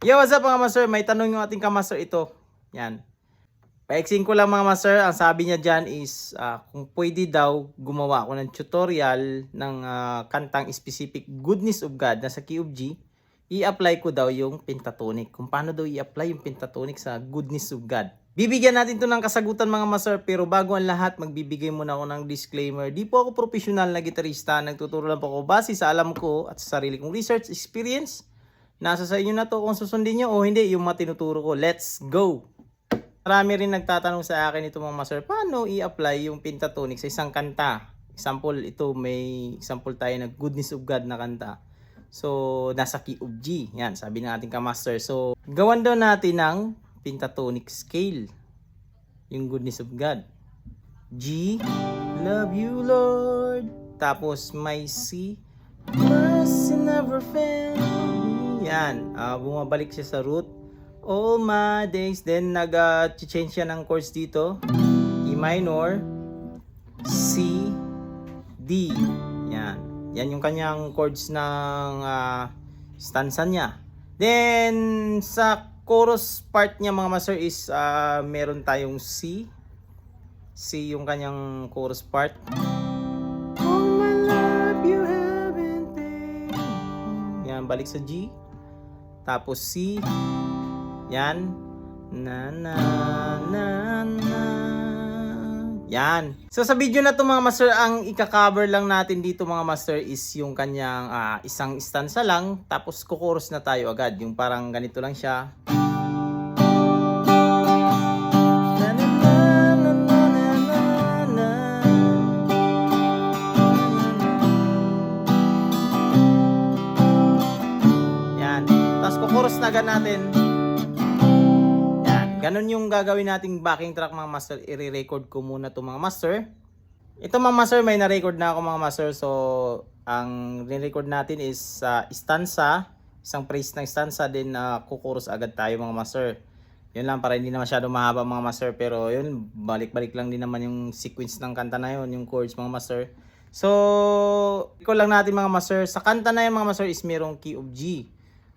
Yo, what's up mga master? May tanong yung ating kamaster ito. Yan. Paiksin ko lang mga master. Ang sabi niya dyan is kung pwede daw gumawa ako ng tutorial ng kantang specific Goodness of God na sa Key of G. I-apply ko daw yung pentatonic. Kung paano daw i-apply yung pentatonic sa Goodness of God. Bibigyan natin to ng kasagutan mga master. Pero bago ang lahat, magbibigay muna ako ng disclaimer. Di po ako professional na gitarista. Nagtuturo lang po ako base sa alam ko at sa sarili kong research experience. Nasa sa inyo na to kung susundin nyo o hindi yung matinuturo ko. Let's go! Marami rin nagtatanong sa akin ito mga master, paano i-apply yung pentatonic sa isang kanta? Example, ito may example tayo na Goodness of God na kanta. So, nasa key of G. Yan, sabi ng ating kamaster. So, gawan daw natin ng pentatonic scale. Yung Goodness of God. G, love you Lord. Tapos may C, mercy never fail. Yan, bumabalik siya sa root. All my days. Then nag-change siya ng chords dito. E minor, C, D. Yan. Yan yung kanyang chords ng stanza niya. Then sa chorus part niya mga master is meron tayong C. C yung kanyang chorus part. All my life you haven't taken. Yan, balik sa G. Tapos C, yan, na na na na, yan. So sa video na to mga master, ang ika-cover lang natin dito mga master is yung kanyang isang stanza lang, tapos kukuros na tayo agad, yung parang ganito lang siya. Chorus na agad natin. Yan. Ganon yung gagawin nating backing track mga master. I-record ko muna to mga master. Ito mga master, may na-record na ako mga master. So, ang re-record natin is stanza. Isang phrase ng stanza. Then, kukuros agad tayo mga master. Yun lang, para hindi na masyado mahaba mga master. Pero yun, balik-balik lang din naman yung sequence ng kanta na yun. Yung chords mga master. So, ikaw lang natin mga master. Sa kanta na yun mga master is merong key of G.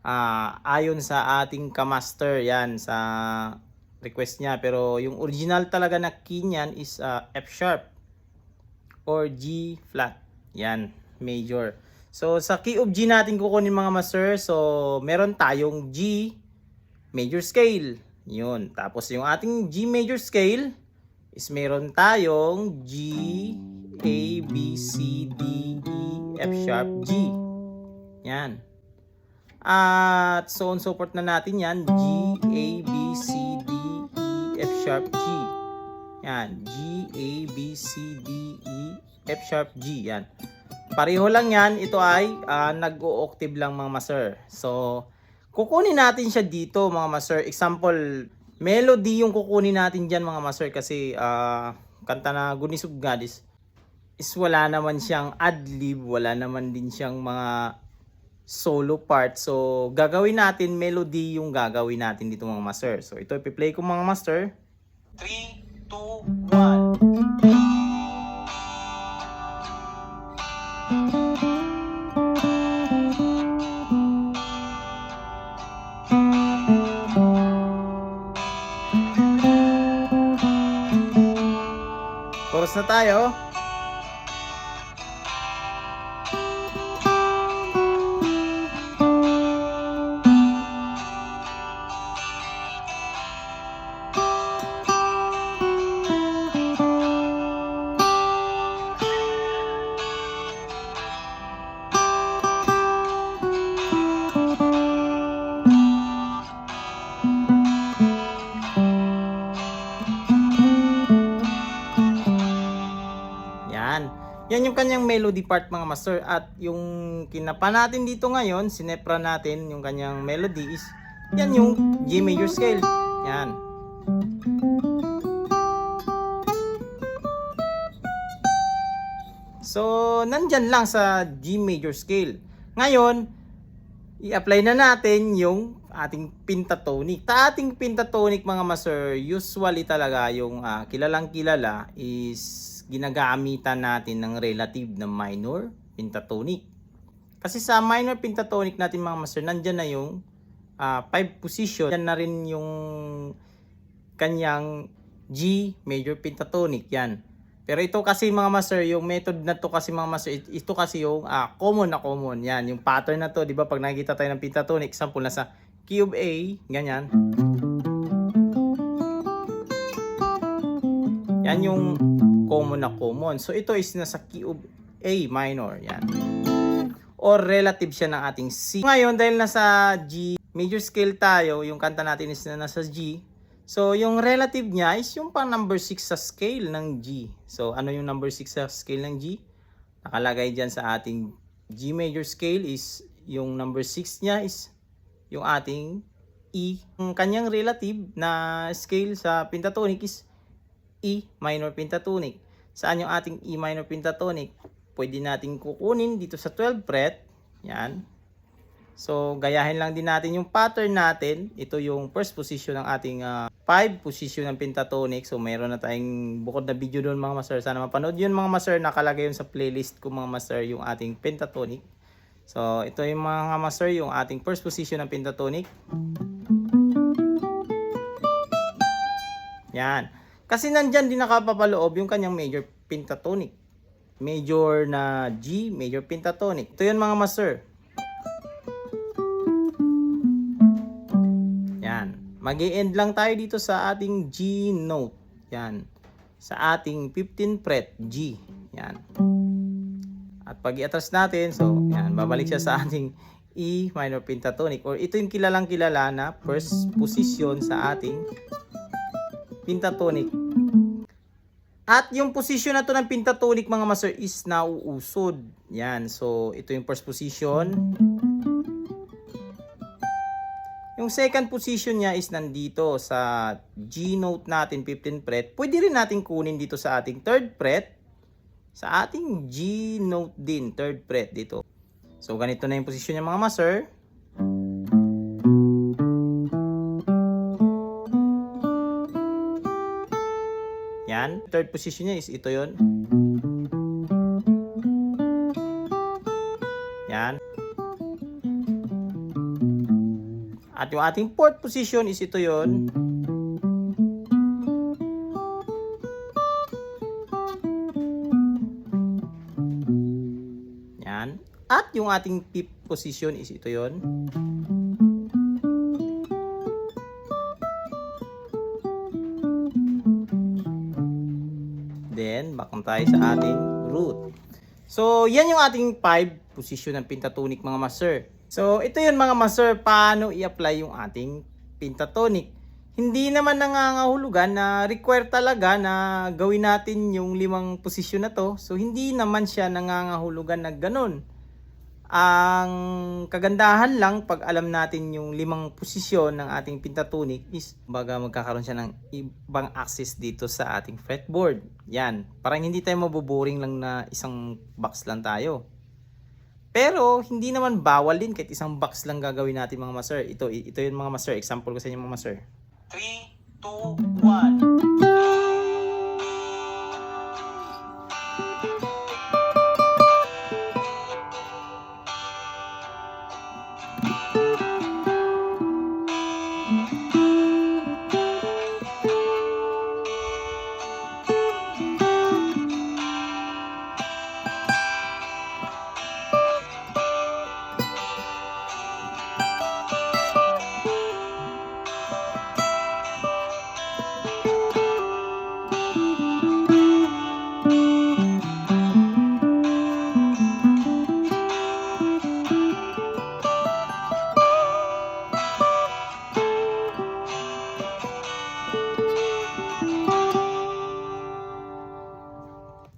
Ayon sa ating kamaster, yan sa request niya, pero yung original talaga na key niyan is F sharp or G flat, yan, major. So sa key of G natin kukunin mga master, so meron tayong G major scale, yun. Tapos yung ating G major scale is meron tayong G, A, B, C, D, E, F sharp, G, yan. At so on so forth na natin yan. G, A, B, C, D, E, F sharp, G. Yan. G, A, B, C, D, E, F sharp, G. Yan. Pareho lang yan. Ito ay nag-o-octave lang mga master. So, kukunin natin siya dito mga master. Example, melody yung kukunin natin dyan mga master. Kasi kanta na Goodness of God is wala naman siyang ad-lib. Wala naman din siyang mga solo part. So, gagawin natin, melody yung gagawin natin dito mga master. So, ito ipi-play ko mga master. 3, 2, 1. Chorus na tayo. Yan yung kanyang melody part mga master. At yung kinapa natin dito ngayon, sinepra natin yung kanyang melody is yan yung G major scale. Yan. So, nandyan lang sa G major scale. Ngayon, i-apply na natin yung ating pentatonic. Sa ating pentatonic mga master, usually talaga yung kilalang kilala is ginagamitan natin ng relative na minor pentatonic. Kasi sa minor pentatonic natin mga master, nandyan na yung 5 position. Yan na rin yung kanyang G major pentatonic yan. Pero ito kasi mga master, yung method na to kasi mga master, ito kasi yung common na common. Yan, yung pattern na to, 'di ba? Pag nakikita tayo ng pentatonic, example nasa key of A, ganyan. Yan yung common na common. So ito is nasa key of A minor, yan. Or relative siya ng ating C. Ngayon dahil nasa G major scale tayo, yung kanta natin is na nasa G. So, yung relative niya is yung pang number 6 sa scale ng G. So, ano yung number 6 sa scale ng G? Nakalagay dyan sa ating G major scale is yung number 6 niya is yung ating E. Yung kanyang relative na scale sa pentatonic is E minor pentatonic. Saan yung ating E minor pentatonic? Pwede natin kukunin dito sa 12th fret. Yan. So, gayahin lang din natin yung pattern natin. Ito yung first position ng ating 5 position ng pentatonic. So, mayroon na tayong bukod na video doon mga master. Sana mapanood yun mga master. Nakalagay yun sa playlist ko mga master yung ating pentatonic. So, ito yung mga master yung ating first position ng pentatonic. Yan. Kasi nandyan din nakapapaloob yung kanyang major pentatonic. Major na G, major pentatonic. Ito yun mga master. Mag-i-end lang tayo dito sa ating G note. Yan. Sa ating 15th fret G. Yan. At pag i-atras natin, so yan, babalik siya sa ating E minor pentatonic. Or ito yung kilalang kilala na first position sa ating pentatonic. At yung position na to ng pentatonic mga master is nauusod. Yan. So ito yung first position. Yung second position niya is nandito sa G note natin, 15th fret. Pwede rin natin kunin dito sa ating 3rd fret. Sa ating G note din, 3rd fret dito. So, ganito na yung position niya mga master. Yan. Third position niya is ito yon. Yan. At yung ating fourth position is ito yon. Yan. At yung ating fifth position is ito yon. Then, back tayo sa ating root. So, yan yung ating 5 position ng pentatonic mga master. So, ito yun mga master, paano i-apply yung ating pentatonic. Hindi naman nangangahulugan na require talaga na gawin natin yung 5 posisyon na to. So, hindi naman siya nangangahulugan na ganun. Ang kagandahan lang pag alam natin yung 5 posisyon ng ating pentatonic is baga magkakaroon siya ng ibang access dito sa ating fretboard. Yan, parang hindi tayo mabuboring lang na isang box lang tayo. Pero hindi naman bawal din kahit isang box lang gagawin natin mga master. Ito yung mga master. Example ko sa inyo mga master. 3, 2, 1.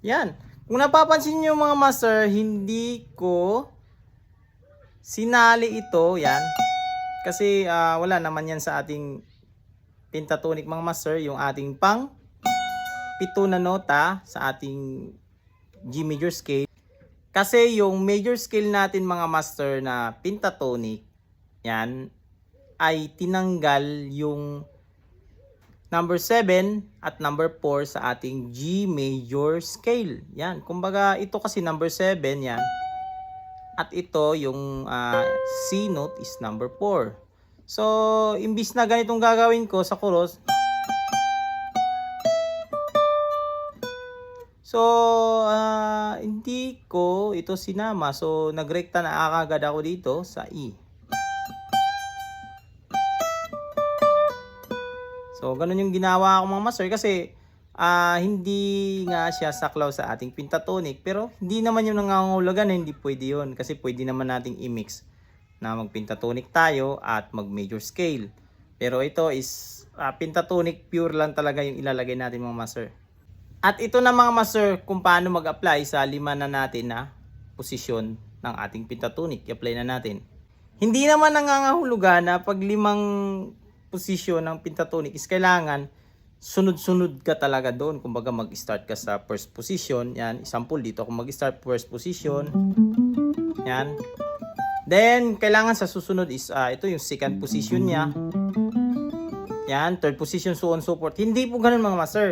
Yan. Kung napapansin niyo mga master, hindi ko sinali ito. Yan. Kasi wala naman yan sa ating pentatonic mga master. Yung ating pang 7 na nota sa ating G major scale. Kasi yung major scale natin mga master na pentatonic, yan, ay tinanggal yung number 7 at number 4 sa ating G major scale. Yan. Kumbaga, ito kasi number 7, yan. At ito, yung C note is number 4. So, imbis na ganitong gagawin ko sa chorus, so, hindi ko ito sinama. So, nagrekta na agad ako dito sa E. So, ganun yung ginawa ko mga master kasi hindi nga siya saklaw sa ating pentatonic. Pero, hindi naman yung nangangahulugan na hindi pwede yun. Kasi pwede naman nating i-mix na mag-pentatonic tayo at mag-major scale. Pero ito is pentatonic pure lang talaga yung ilalagay natin mga master. At ito na mga master kung paano mag-apply sa lima na natin na posisyon ng ating pentatonic. I-apply na natin. Hindi naman nangangahulugan na pag limang posisyon ng pentatonic is kailangan sunod-sunod ka talaga doon. Kumbaga mag-start ka sa first position. Yan, example dito ako mag-start first position. Yan. Then, kailangan sa susunod is ito yung second position niya. Yan, third position, so on so forth. Hindi po ganun mga master.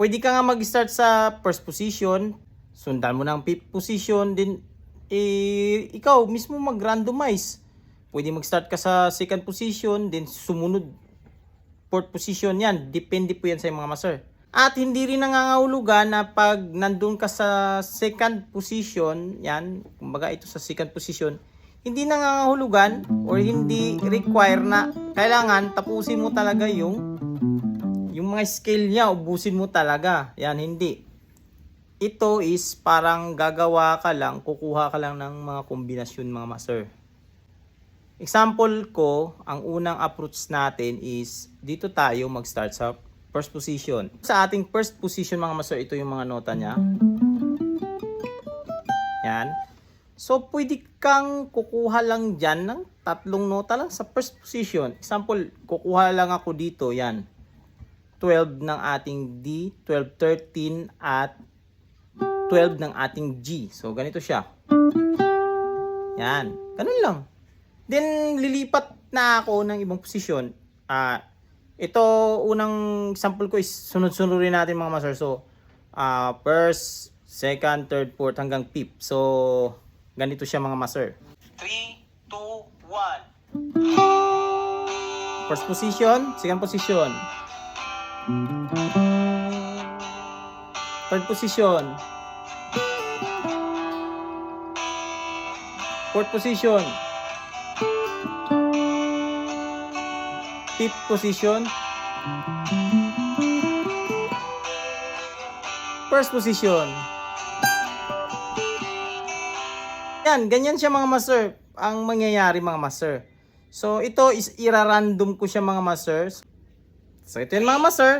Pwede ka nga mag-start sa first position, sundan mo ng fifth position, then ikaw mismo mag-randomize. Pwede mag-start ka sa second position, then sumunod fourth position. Yan, depende po yan sa mga master. At hindi rin nangangahulugan na pag nandun ka sa second position, yan, kumbaga ito sa second position, hindi nangangahulugan or hindi require na kailangan tapusin mo talaga yung mga scale niya, ubusin mo talaga. Yan, hindi. Ito is parang gagawa ka lang, kukuha ka lang ng mga kombinasyon mga master. Example ko, ang unang approach natin is dito tayo mag-start sa first position. Sa ating first position mga master, ito yung mga nota niya. Yan. So, pwede kang kukuha lang dyan ng tatlong nota lang sa first position. Example, kukuha lang ako dito, yan. 12 ng ating D, 12, 13, at 12 ng ating G. So, ganito siya. Yan. Ganun lang. Then, lilipat na ako ng ibang posisyon. Ito, unang example ko is sunod-sunurin natin mga master. So, first, second, third, fourth, hanggang fifth. So, ganito siya mga master. 3, 2, 1. First position, second position. Third position. Fourth position. Fifth position. First position. Yan, ganyan siya mga master. Ang mangyayari mga master. So, ito is ira-random ko siya mga masters. So, ito yun mga master.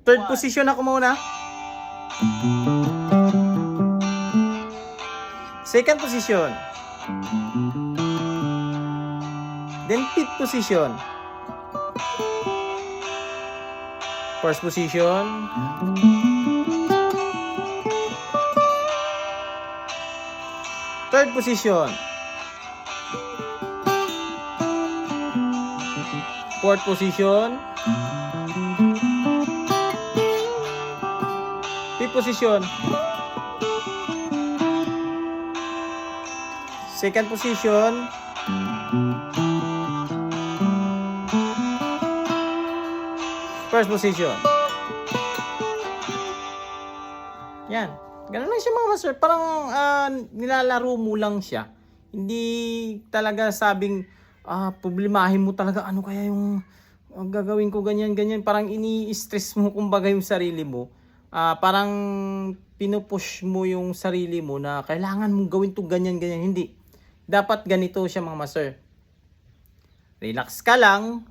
Third position ako muna. Second position. Then, fifth position. First position. Third position. Fourth position. Fifth position. Second position. First position. Yan. Ganun lang siya mga master. Parang nilalaro mo lang siya. Hindi talaga sabing problemahin mo talaga ano kaya yung gagawin ko ganyan. Parang ini-stress mo kumbaga yung sarili mo. Parang pinupush mo yung sarili mo na kailangan mong gawin to ganyan. Hindi. Dapat ganito siya mga master. Relax ka lang.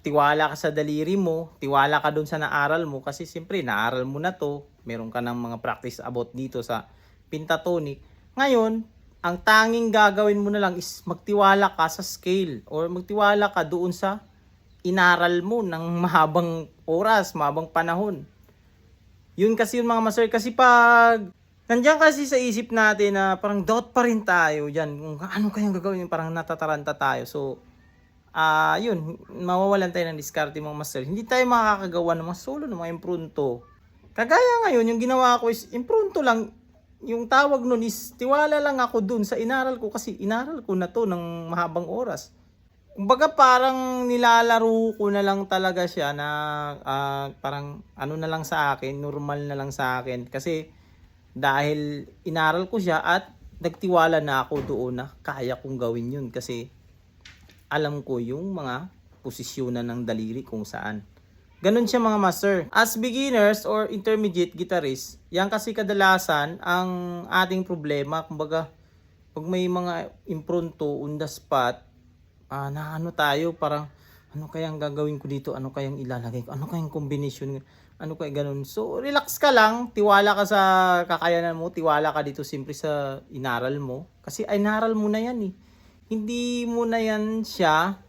Tiwala ka sa daliri mo. Tiwala ka dun sa naaral mo. Kasi siyempre naaral mo na to. Meron ka ng mga practice about dito sa pentatonic. Ngayon, ang tanging gagawin mo na lang is magtiwala ka sa scale. Or magtiwala ka doon sa inaral mo ng mahabang oras, mahabang panahon. Yun kasi yung mga master. Kasi pag nandiyan kasi sa isip natin na parang doubt pa rin tayo dyan. Kung ano kayang gagawin, parang natataranta tayo. So, yun, mawawalan tayo ng diskarte mga master. Hindi tayo makakagawa ng mga solo, ng mga imprunto. Kagaya ngayon, yung ginawa ko is imprunto lang. Yung tawag nun is tiwala lang ako dun sa inaral ko kasi inaral ko na to ng mahabang oras. Kumbaga parang nilalaro ko na lang talaga siya na parang ano na lang sa akin, normal na lang sa akin. Kasi dahil inaral ko siya at nagtiwala na ako doon na kaya kong gawin yun. Kasi alam ko yung mga posisyonan ng daliri kung saan. Ganun siya mga master. As beginners or intermediate guitarist, yan kasi kadalasan ang ating problema. Kumbaga, pag may mga impronto on the spot, na ano tayo, parang ano kayang gagawin ko dito, ano kayang ilalagay ko, ano kayang combination, ano kaya ganun. So, relax ka lang, tiwala ka sa kakayanan mo, tiwala ka dito simpre sa inaral mo. Kasi inaral mo na yan eh. Hindi mo na yan siya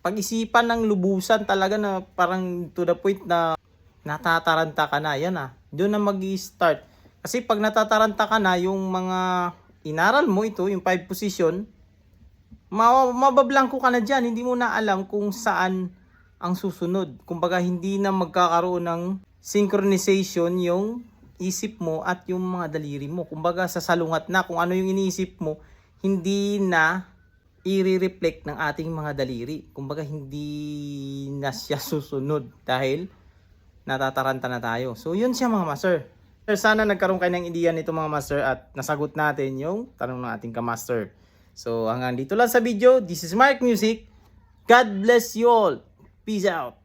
pag-isipan ng lubusan talaga na parang to the point na natataranta ka na. Yan doon na mag-i-start. Kasi pag natataranta ka na, yung mga inaral mo ito, yung 5 position, mabablangko ka na dyan. Hindi mo na alam kung saan ang susunod. Kumbaga hindi na magkakaroon ng synchronization yung isip mo at yung mga daliri mo. Kumbaga sasalungat na kung ano yung iniisip mo, hindi na i-reflect ng ating mga daliri. Kumbaga hindi na siya susunod dahil natataranta na tayo. So yun siya mga master. Sana nagkaroon kayo ng ideya nito mga master at nasagot natin yung tanong ng ating kamaster. So hanggang dito lang sa video. This is Mark Music. God bless you all. Peace out.